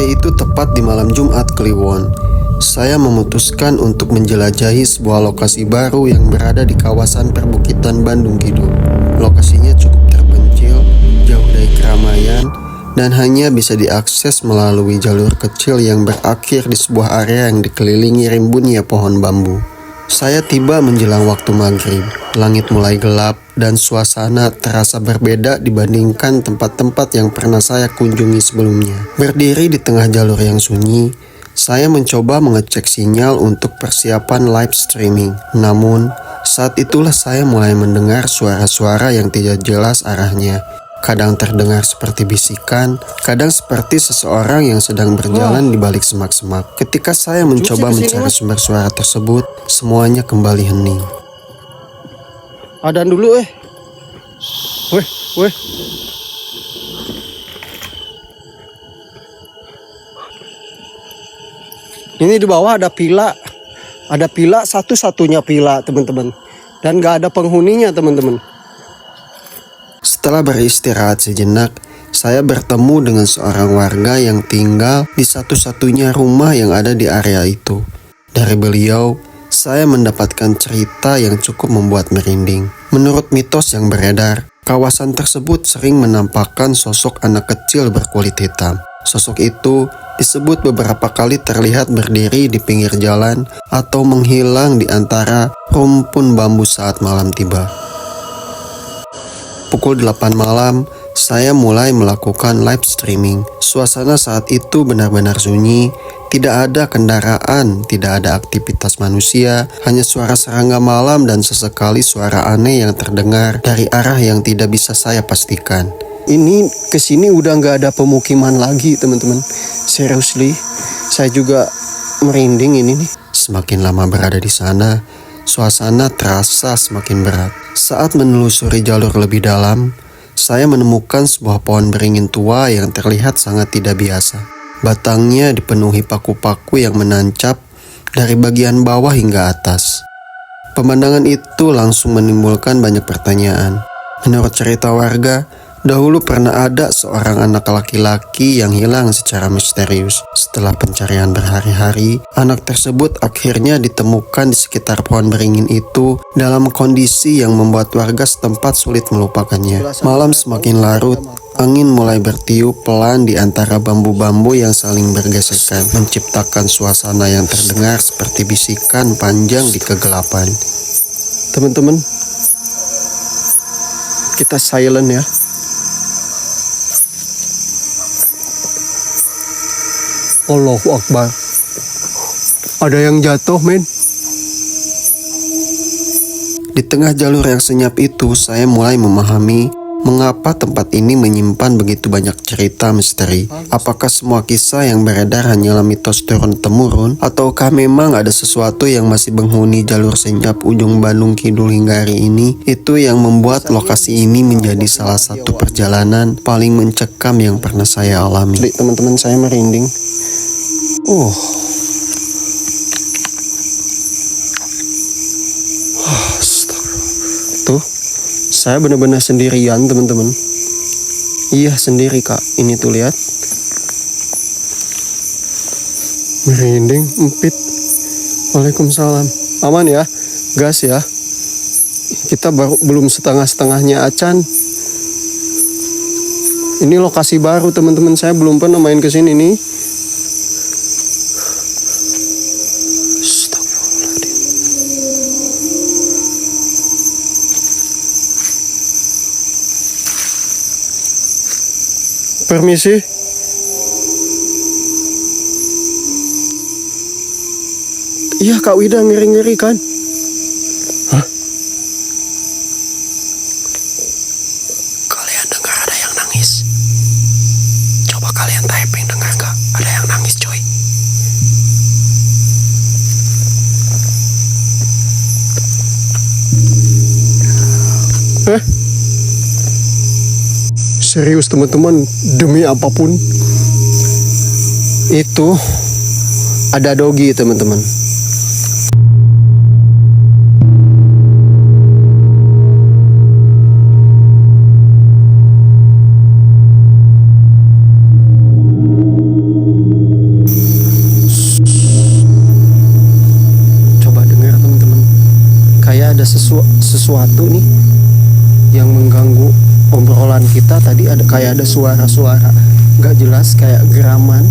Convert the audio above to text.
Hari itu tepat di malam Jumat Kliwon. Saya memutuskan untuk menjelajahi sebuah lokasi baru yang berada di kawasan perbukitan Bandung Kidul. Lokasinya cukup terpencil, jauh dari keramaian, dan hanya bisa diakses melalui jalur kecil yang berakhir di sebuah area yang dikelilingi rimbunnya pohon bambu. Saya tiba menjelang waktu maghrib. Langit mulai gelap dan suasana terasa berbeda dibandingkan tempat-tempat yang pernah saya kunjungi sebelumnya. Berdiri di tengah jalur yang sunyi, saya mencoba mengecek sinyal untuk persiapan live streaming. Namun, saat itulah saya mulai mendengar suara-suara yang tidak jelas arahnya. Kadang terdengar seperti bisikan, kadang seperti seseorang yang sedang berjalan di balik semak-semak. Ketika saya mencoba mencari sumber suara tersebut, semuanya kembali hening. Adan dulu Weh. Ini di bawah ada pila. Ada pila, satu-satunya pila, teman-teman. Dan gak ada penghuninya, teman-teman. Setelah beristirahat sejenak, saya bertemu dengan seorang warga yang tinggal di satu-satunya rumah yang ada di area itu. Dari beliau, saya mendapatkan cerita yang cukup membuat merinding. Menurut mitos yang beredar, kawasan tersebut sering menampakkan sosok anak kecil berkulit hitam. Sosok itu disebut beberapa kali terlihat berdiri di pinggir jalan atau menghilang di antara rumpun bambu saat malam tiba. Pukul 8 malam, saya mulai melakukan live streaming. Suasana saat itu benar-benar sunyi, tidak ada kendaraan, tidak ada aktivitas manusia, hanya suara serangga malam dan sesekali suara aneh yang terdengar dari arah yang tidak bisa saya pastikan. Ini kesini udah gak ada pemukiman lagi, teman-teman. Seriously, saya juga merinding ini nih. Semakin lama berada di sana, suasana terasa semakin berat. Saat menelusuri jalur lebih dalam, saya menemukan sebuah pohon beringin tua yang terlihat sangat tidak biasa. Batangnya dipenuhi paku-paku yang menancap dari bagian bawah hingga atas. Pemandangan itu langsung menimbulkan banyak pertanyaan. Menurut cerita warga, dahulu pernah ada seorang anak laki-laki yang hilang secara misterius. Setelah pencarian berhari-hari, anak tersebut akhirnya ditemukan di sekitar pohon beringin itu dalam kondisi yang membuat warga setempat sulit melupakannya. Malam semakin larut, angin mulai bertiup pelan di antara bambu-bambu yang saling bergesekan, menciptakan suasana yang terdengar seperti bisikan panjang di kegelapan. Teman-teman, kita silent ya. Allahu Akbar. Ada yang jatuh, men. Di tengah jalur yang senyap itu, saya mulai memahami mengapa tempat ini menyimpan begitu banyak cerita misteri. Apakah semua kisah yang beredar hanyalah mitos turun-temurun, ataukah memang ada sesuatu yang masih menghuni jalur senyap ujung Bandung Kidul hingga hari ini? Itu yang membuat lokasi ini menjadi salah satu perjalanan paling mencekam yang pernah saya alami. Teman-teman, saya merinding. Tuh, saya benar-benar sendirian, teman-teman. Iya, sendiri, Kak. Ini tuh, lihat. Merinding, empit. Waalaikumsalam. Aman ya, gas ya. Kita belum setengah-setengahnya acan. Ini lokasi baru, teman-teman. Saya belum pernah main ke sini nih. Permisi. Iya, Kak Wida, ngeri-ngeri kan? Hah? Kalian dengar ada yang nangis? Coba kalian typing, dengar gak? Ada yang nangis, coy. Serius, teman-teman, demi apapun. Itu ada dogi, teman-teman. ada sesuatu nih yang mengganggu obrolan kita. Tadi ada kayak ada suara-suara nggak jelas kayak geraman